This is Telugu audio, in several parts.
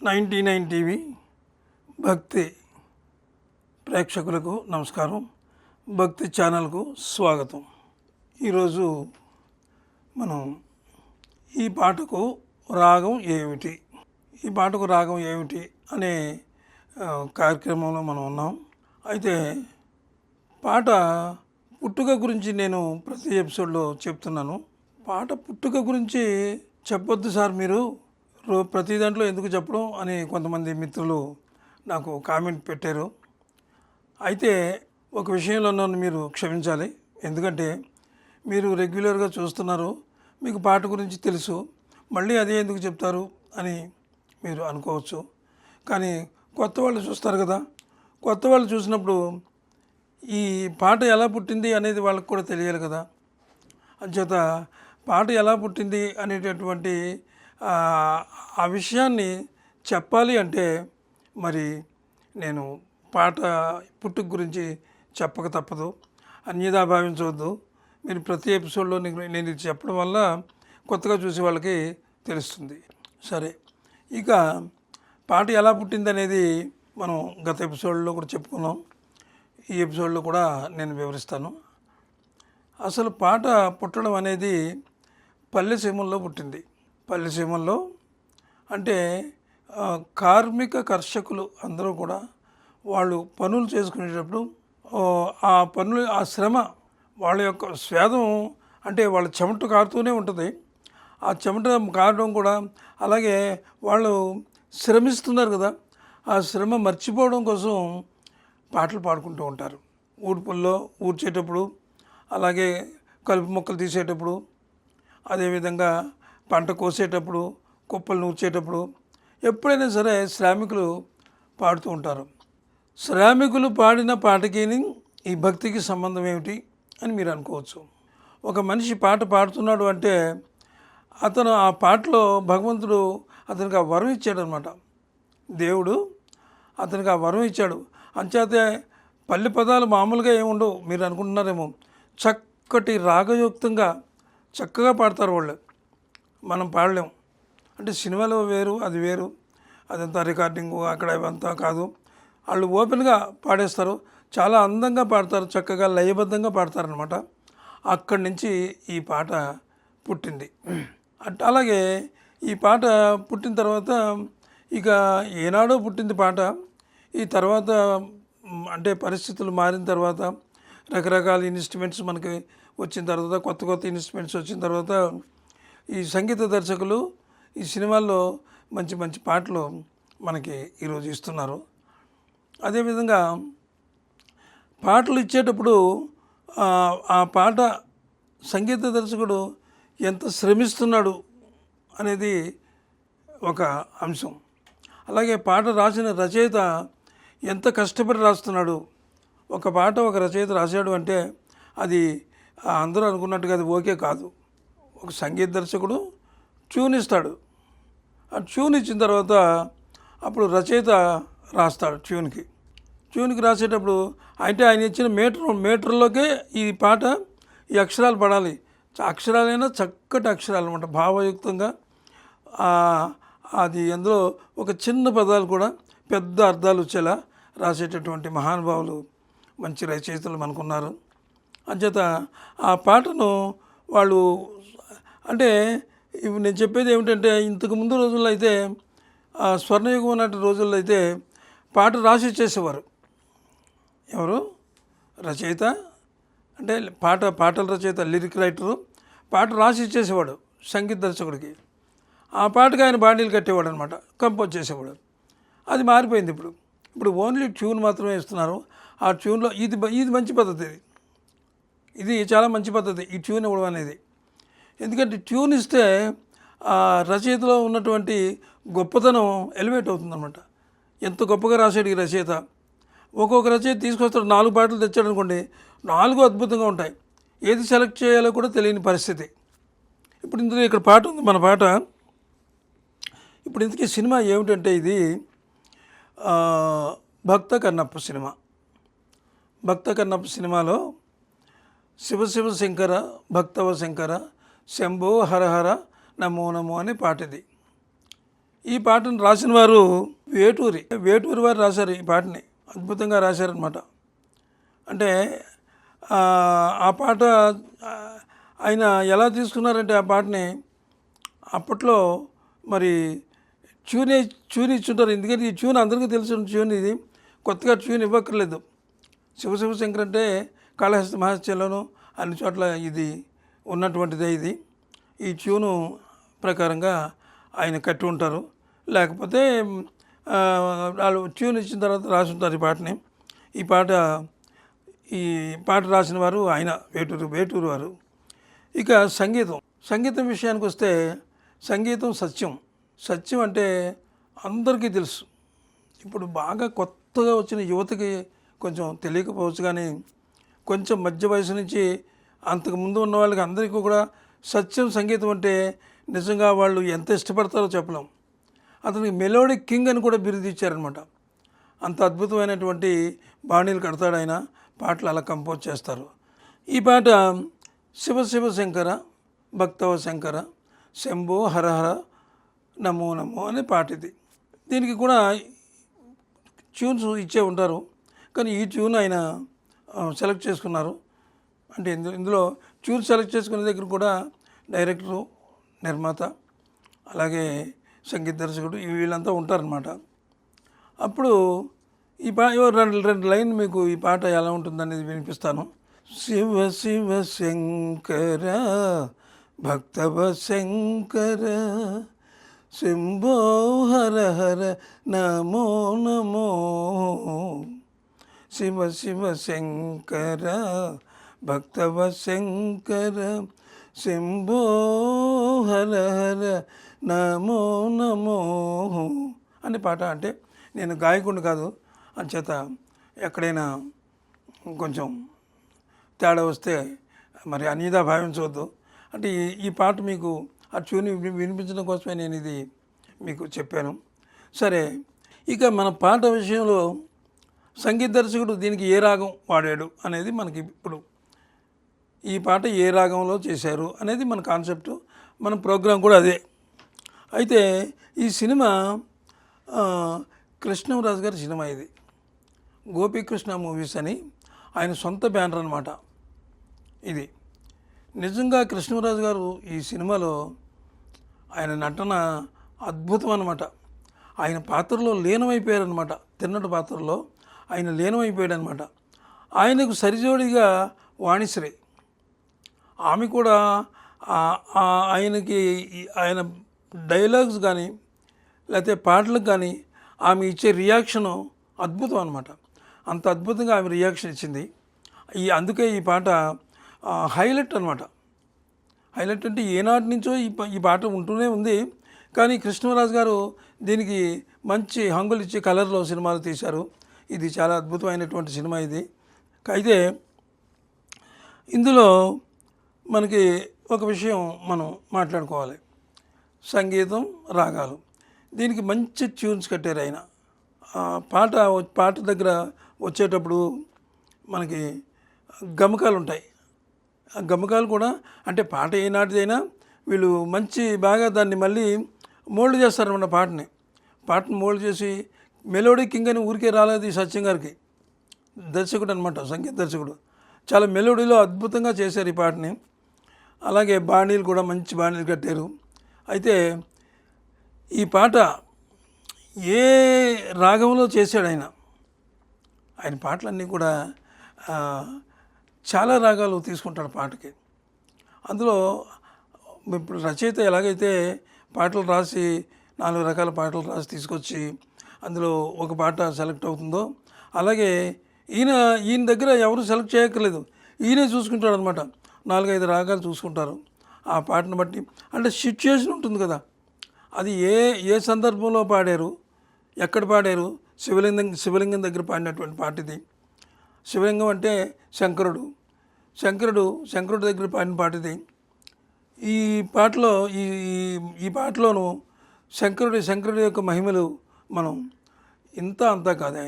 99 టీవీ భక్తి ప్రేక్షకులకు నమస్కారం. భక్తి ఛానల్కు స్వాగతం. ఈరోజు మనం ఈ పాటకు రాగం ఏమిటి అనే కార్యక్రమంలో మనం ఉన్నాం. అయితే పాట పుట్టుక గురించి నేను ప్రతి ఎపిసోడ్లో చెప్తున్నాను. పాట పుట్టుక గురించి చెప్పొద్దు సార్ మీరు ప్రతి దాంట్లో ఎందుకు చెప్పడం అని కొంతమంది మిత్రులు నాకు కామెంట్ పెట్టారు. అయితే ఒక విషయంలో నన్ను మీరు క్షమించాలి. ఎందుకంటే మీరు రెగ్యులర్గా చూస్తున్నారు, మీకు పాట గురించి తెలుసు, మళ్ళీ అదే ఎందుకు చెప్తారు అని మీరు అనుకోవచ్చు. కానీ కొత్త వాళ్ళు చూస్తారు కదా, కొత్త వాళ్ళు చూసినప్పుడు ఈ పాట ఎలా పుట్టింది అనేది వాళ్ళకు కూడా తెలియాలి కదా. అంచేత పాట ఎలా పుట్టింది అనేటటువంటి ఆ విషయాన్ని చెప్పాలి అంటే మరి నేను పాట పుట్టుక గురించి చెప్పక తప్పదు. అన్యదా భావించవద్దు. మీరు ప్రతి ఎపిసోడ్లో నేను ఇది చెప్పడం వల్ల కొత్తగా చూసే వాళ్ళకి తెలుస్తుంది. సరే, ఇక పాట ఎలా పుట్టింది అనేది మనం గత ఎపిసోడ్లో కూడా చెప్పుకున్నాం. ఈ ఎపిసోడ్లో కూడా నేను వివరిస్తాను. అసలు పాట పుట్టడం అనేది పల్లెసీమల్లో పుట్టింది. పల్లెసీమల్లో అంటే కార్మిక కర్షకులు అందరూ కూడా వాళ్ళు పనులు చేసుకునేటప్పుడు ఆ శ్రమ, వాళ్ళ యొక్క స్వేదం అంటే వాళ్ళ చెమట కారుతూనే ఉంటుంది. ఆ చెమట కారడం కూడా అలాగే వాళ్ళు శ్రమిస్తున్నారు కదా, ఆ శ్రమ మర్చిపోవడం కోసం పాటలు పాడుకుంటూ ఉంటారు. ఊడ్పుల్లో ఊడ్చేటప్పుడు, అలాగే కలుపు మొక్కలు తీసేటప్పుడు, అదేవిధంగా పంట కోసేటప్పుడు, కుప్పలు నూర్చేటప్పుడు, ఎప్పుడైనా సరే శ్రామికులు పాడుతూ ఉంటారు. శ్రామికులు పాడిన పాటకి ఈ భక్తికి సంబంధం ఏమిటి అని మీరు అనుకోవచ్చు. ఒక మనిషి పాట పాడుతున్నాడు అంటే అతను ఆ పాటలో భగవంతుడు అతనికి ఆ వరం ఇచ్చాడు అనమాట. దేవుడు అతనికి ఆ వరం ఇచ్చాడు. అంచేతే పల్లె పదాలు మామూలుగా ఏముండవు, మీరు అనుకుంటున్నారేమో. చక్కటి రాగయుక్తంగా చక్కగా పాడతారు వాళ్ళు. మనం పాడలేం. అంటే సినిమాలో వేరు, అది వేరు, అదంతా రికార్డింగు అక్కడ ఇవంతా కాదు. వాళ్ళు ఓపెన్గా పాడేస్తారు, చాలా అందంగా పాడతారు, చక్కగా లయబద్ధంగా పాడతారనమాట. అక్కడి నుంచి ఈ పాట పుట్టింది. అలాగే ఈ పాట పుట్టిన తర్వాత ఇక ఏనాడో పుట్టింది పాట. ఈ తర్వాత అంటే పరిస్థితులు మారిన తర్వాత, రకరకాల ఇన్స్ట్రుమెంట్స్ మనకి వచ్చిన తర్వాత, కొత్త కొత్త ఇన్స్ట్రుమెంట్స్ వచ్చిన తర్వాత ఈ సంగీత దర్శకులు ఈ సినిమాల్లో మంచి మంచి పాటలు మనకి ఈరోజు ఇస్తున్నారు. అదేవిధంగా పాటలు ఇచ్చేటప్పుడు ఆ పాట సంగీత దర్శకుడు ఎంత శ్రమిస్తున్నాడు అనేది ఒక అంశం. అలాగే పాట రాసిన రచయిత ఎంత కష్టపడి రాస్తున్నాడు. ఒక పాట ఒక రచయిత రాశాడు అంటే అది అందరూ అనుకున్నట్టుగా అది ఓకే కాదు. ఒక సంగీత దర్శకుడు ట్యూన్ ఇస్తాడు. ఆ ట్యూన్ ఇచ్చిన తర్వాత అప్పుడు రచయిత రాస్తాడు. ట్యూన్కి రాసేటప్పుడు అంటే ఆయన ఇచ్చిన మీటర్లోకే ఈ పాట ఈ అక్షరాలు పడాలి. అక్షరాలైనా చక్కటి అక్షరాలు అనమాట, భావయుక్తంగా. అది అందులో ఒక చిన్న పదాలు కూడా పెద్ద అర్థాలు వచ్చేలా రాసేటటువంటి మహానుభావులు, మంచి రచయితలు మనకున్నారు. అంచేత ఆ పాటను వాళ్ళు అంటే ఇప్పుడు నేను చెప్పేది ఏమిటంటే, ఇంతకు ముందు రోజుల్లో అయితే స్వర్ణయుగం అన్నట్టు రోజుల్లో అయితే పాట రాసి ఇచ్చేసేవారు. ఎవరు? రచయిత. అంటే పాటల రచయిత, లిరిక్ రైటరు పాట రాసి ఇచ్చేసేవాడు సంగీత దర్శకుడికి. ఆ పాటకు ఆయన బాడీలు కట్టేవాడు అనమాట, కంపోజ్ చేసేవాడు. అది మారిపోయింది. ఇప్పుడు ఓన్లీ ట్యూన్ మాత్రమే ఇస్తున్నారు. ఆ ట్యూన్లో ఇది మంచి పద్ధతి. ఇది చాలా మంచి పద్ధతి, ఈ ట్యూన్ ఇవ్వడం అనేది. ఎందుకంటే ట్యూన్ ఇస్తే ఆ రచయితలో ఉన్నటువంటి గొప్పతనం ఎలివేట్ అవుతుందన్నమాట. ఎంత గొప్పగా రాశాడు ఈ రచయిత. ఒక్కొక్క రచయిత తీసుకొస్తాడు, 4 పాటలు తెచ్చాడు అనుకోండి, 4 అద్భుతంగా ఉంటాయి. ఏది సెలెక్ట్ చేయాలో కూడా తెలియని పరిస్థితి. ఇప్పుడు ఇందులో ఇక్కడ పాట ఉంది, మన పాట. ఇప్పుడు ఇంతకీ సినిమా ఏమిటంటే ఇది భక్త కన్నప్ప సినిమా. భక్త కన్నప్ప సినిమాలో శివ శివ శంకర భక్తవ శంకర శంభో హరహర నమో నమో అనే పాట ఇది. ఈ పాటను రాసిన వారు వేటూరి వారు రాశారు. ఈ పాటని అద్భుతంగా రాశారనమాట. అంటే ఆ పాట ఆయన ఎలా తీసుకున్నారంటే ఆ పాటని అప్పట్లో మరి ట్యూన్ ఇచ్చుంటారు. ఎందుకంటే ఈ ట్యూన్ అందరికీ తెలిసిన ట్యూన్, ఇది కొత్తగా ట్యూన్ ఇవ్వక్కర్లేదు. శివ శంకర్ అంటే కాళహస్తి మహత్యంలోనూ అన్ని చోట్ల ఇది ఉన్నటువంటిదే. ఇది ఈ ట్యూను ప్రకారంగా ఆయన కట్టి ఉంటారు. లేకపోతే వాళ్ళు ట్యూన్ ఇచ్చిన తర్వాత రాసి ఉంటారు ఈ పాట రాసిన వారు ఆయన వేటూరు వారు. ఇక సంగీతం విషయానికి వస్తే సంగీతం సత్యం అంటే అందరికీ తెలుసు. ఇప్పుడు బాగా కొత్తగా వచ్చిన యువతకి కొంచెం తెలియకపోవచ్చు, కానీ కొంచెం మధ్య వయసు నుంచి అంతకుముందు ఉన్న వాళ్ళకి అందరికీ కూడా సంగీతం అంటే నిజంగా వాళ్ళు ఎంత ఇష్టపడతారో చెప్పలేం. అతనికి మెలోడీ కింగ్ అని కూడా బిరుదు ఇచ్చారనమాట. అంత అద్భుతమైనటువంటి బాణీలు కడతాడు ఆయన, పాటలు అలా కంపోజ్ చేస్తారు. ఈ పాట శివ శంకర భక్తవ శంకర శంభో హరహర నమో నమో అనే పాట ఇది. దీనికి కూడా ట్యూన్స్ ఇచ్చే ఉంటారు, కానీ ఈ ట్యూన్ ఆయన సెలెక్ట్ చేసుకున్నారు. అంటే ఇందులో ట్యూన్ సెలెక్ట్ చేసుకునే దగ్గర కూడా డైరెక్టరు, నిర్మాత, అలాగే సంగీత దర్శకుడు వీళ్ళంతా ఉంటారనమాట. అప్పుడు ఈ రెండు లైన్ మీకు ఈ పాట ఎలా ఉంటుందనేది వినిపిస్తాను. శివ శంకర భక్తవ శంకర శంభో హర హర నమో నమో శివ శంకర భక్తవ శంకర శంభో హర హర నమో నమో అనే పాట. అంటే నేను గాయకుడిని కాదు, అంచేత ఎక్కడైనా కొంచెం తేడా వస్తే మరి అన్యదా భావించవద్దు. అంటే ఈ పాట మీకు ఆ ట్యూన్ వినిపించడం కోసమే నేను ఇది మీకు చెప్పాను. సరే, ఇక మన పాట విషయంలో సంగీత దర్శకుడు దీనికి ఏ రాగం వాడాడు అనేది మనకి ఇప్పుడు ఈ పాట ఏ రాగంలో చేశారు అనేది మన కాన్సెప్టు, మన ప్రోగ్రాం కూడా అదే. అయితే ఈ సినిమా కృష్ణరాజు గారి సినిమా. ఇది గోపీకృష్ణ మూవీస్ అని ఆయన సొంత బ్యానర్ అనమాట. ఇది నిజంగా కృష్ణరాజు గారు ఈ సినిమాలో ఆయన నటన అద్భుతం అనమాట. ఆయన పాత్రలో లీనమైపోయారనమాట. తిన్నటి పాత్రలో ఆయన లీనమైపోయాడు అనమాట. ఆయనకు సరిజోడిగా వాణిశ్రీ, ఆమె కూడా ఆయన డైలాగ్స్ కానీ లేకపోతే పాటలకు కానీ ఆమె ఇచ్చే రియాక్షను అద్భుతం అనమాట. అంత అద్భుతంగా ఆమె రియాక్షన్ ఇచ్చింది. అందుకే ఈ పాట హైలైట్ అనమాట. హైలైట్ అంటే ఏనాటి నుంచో ఈ పాట ఉంటూనే ఉంది, కానీ కృష్ణరాజు గారు దీనికి మంచి హంగులు ఇచ్చే కలర్లో సినిమాలు తీశారు. ఇది చాలా అద్భుతమైనటువంటి సినిమా ఇది. అయితే ఇందులో మనకి ఒక విషయం మనం మాట్లాడుకోవాలి. సంగీతం, రాగాలు, దీనికి మంచి ట్యూన్స్ కట్టారు ఆయన. పాట దగ్గర వచ్చేటప్పుడు మనకి గమకాలు ఉంటాయి. ఆ గమకాలు కూడా అంటే పాట ఏనాటిదైనా వీళ్ళు మంచి బాగా దాన్ని మళ్ళీ మోల్డ్ చేస్తారన్నమాట. పాటను మోల్డ్ చేసి మెలోడీ కింగ్ అని ఊరికే రాలేదు ఈ సత్యం గారికి, దర్శకుడు అనమాట, సంగీత దర్శకుడు. చాలా మెలోడీలో అద్భుతంగా చేశారు ఈ పాటని. అలాగే బాణీలు కూడా మంచి బాణీలు కట్టారు. అయితే ఈ పాట ఏ రాగంలో చేశాడు ఆయన పాటలన్నీ కూడా చాలా రాగాలు తీసుకుంటాడు పాటకి. అందులో ఇప్పుడు రచయిత ఎలాగైతే పాటలు రాసి 4 రకాల పాటలు రాసి తీసుకొచ్చి అందులో ఒక పాట సెలెక్ట్ అవుతుందో, అలాగే ఈయన దగ్గర ఎవరు సెలెక్ట్ చేయక్కర్లేదు, ఈయనే చూసుకుంటాడు అనమాట. 4-5 రాగాలు చూసుకుంటారు ఆ పాటను బట్టి. అంటే సిచ్యుయేషన్ ఉంటుంది కదా, అది ఏ సందర్భంలో పాడారు, ఎక్కడ పాడారు. శివలింగం దగ్గర పాడినటువంటి పాట ఇది. శివలింగం అంటే శంకరుడు దగ్గర పాడిన పాట ఇది. ఈ పాటలోను శంకరుడి యొక్క మహిమలు మనం అంతా కాదు.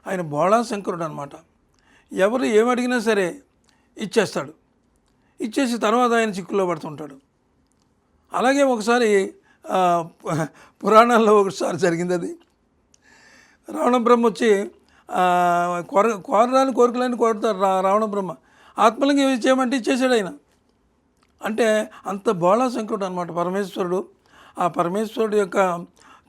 ఆయన బోళా శంకరుడు అనమాట. ఎవరు ఏమడిగినా సరే ఇచ్చేసి తర్వాత ఆయన చిక్కుల్లో పడుతుంటాడు. అలాగే ఒకసారి పురాణాల్లో ఒకసారి జరిగింది అది. రావణ బ్రహ్మ వచ్చి కోరరాని కోరికలని కోరుతారు రావణ బ్రహ్మ. ఆత్మలింగం ఇచ్చేయమంటే ఇచ్చేసాడు ఆయన. అంటే అంత బోళా శంకరుడు అనమాట పరమేశ్వరుడు. ఆ పరమేశ్వరుడు యొక్క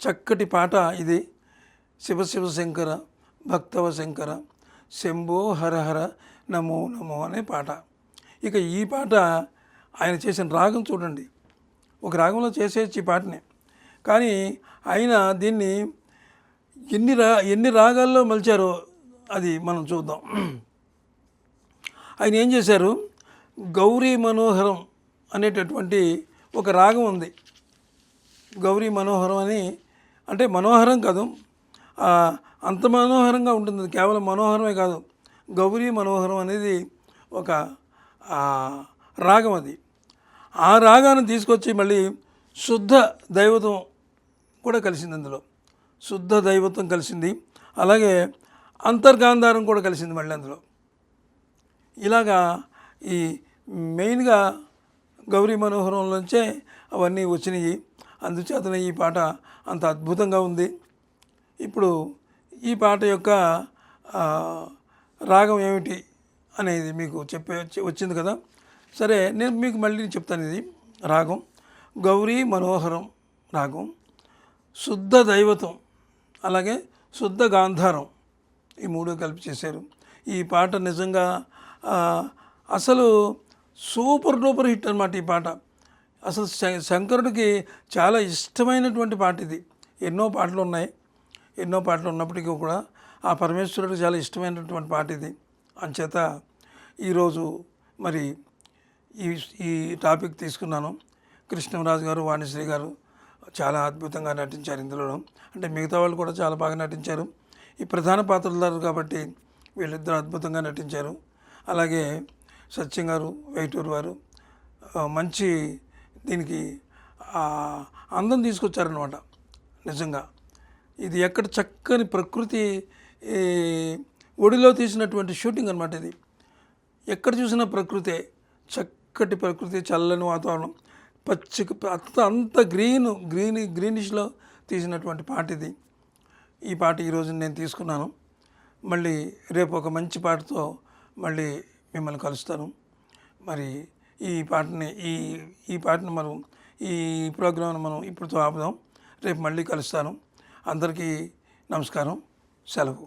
చక్కటి పాట ఇది. శివ శివ శంకర భక్తవ శంకర శంభో హరహర నమో నమో అనే పాట. ఇక ఈ పాట ఆయన చేసిన రాగం చూడండి. ఒక రాగంలో చేసేయచ్చు ఈ పాటని, కానీ ఆయన దీన్ని ఎన్ని రాగాల్లో మలిచారో అది మనం చూద్దాం. ఆయన ఏం చేశారు, గౌరీ మనోహరం అనేటటువంటి ఒక రాగం ఉంది. గౌరీ మనోహరం అని అంటే మనోహరం కాదు, అంత మనోహరంగా ఉంటుంది. కేవలం మనోహరమే కాదు, గౌరీ మనోహరం అనేది ఒక రాగం. అది ఆ రాగాన్ని తీసుకొచ్చి మళ్ళీ శుద్ధ దైవతం కూడా కలిసింది అందులో. శుద్ధ దైవత్వం కలిసింది, అలాగే అంతర్గాంధారం కూడా కలిసింది మళ్ళీ అందులో. ఇలాగా ఈ మెయిన్గా గౌరీ మనోహరంలోంచే అవన్నీ వచ్చినాయి. అందుచేతనే ఈ పాట అంత అద్భుతంగా ఉంది. ఇప్పుడు ఈ పాట యొక్క రాగం ఏమిటి అనేది మీకు వచ్చింది కదా. సరే, నేను మీకు మళ్ళీ చెప్తాను. ఇది రాగం గౌరీ మనోహరం రాగం, శుద్ధ దైవతం, అలాగే శుద్ధ గాంధారం, ఈ మూడు కలిపి చేశారు. ఈ పాట నిజంగా అసలు సూపర్ డూపర్ హిట్ అన్నమాట. ఈ పాట అసలు శంకరుడికి చాలా ఇష్టమైనటువంటి పాట ఇది. ఎన్నో పాటలు ఉన్నాయి, ఎన్నో పాటలు ఉన్నప్పటికీ కూడా ఆ పరమేశ్వరుడికి చాలా ఇష్టమైనటువంటి పాట ఇది. అంచేత ఈరోజు మరి ఈ టాపిక్ తీసుకున్నాను. కృష్ణరాజు గారు, వాణిశ్రీ గారు చాలా అద్భుతంగా నటించారు ఇందులో. అంటే మిగతా వాళ్ళు కూడా చాలా బాగా నటించారు. ఈ ప్రధాన పాత్రలు కాబట్టి వీళ్ళిద్దరూ అద్భుతంగా నటించారు. అలాగే సత్యం గారు, వేటూరు వారు మంచి దీనికి అందం తీసుకొచ్చారనమాట. నిజంగా ఇది ఎక్కడ చక్కని ప్రకృతి ఒడిలో తీసినటువంటి షూటింగ్ అనమాట. ఇది ఎక్కడ చూసినా ప్రకృతే, చక్కటి ప్రకృతి, చల్లని వాతావరణం, అంత గ్రీనిష్లో తీసినటువంటి పాట ఇది. ఈ పాట ఈరోజు నేను తీసుకున్నాను. మళ్ళీ రేపు ఒక మంచి పాటతో మళ్ళీ మిమ్మల్ని కలుస్తాను. మరి ఈ పాటని మనం ఈ ప్రోగ్రామ్ని మనం ఇప్పుడుతో ఆపుదాం. రేపు మళ్ళీ కలుస్తాను. అందరికీ నమస్కారం, సెలవు.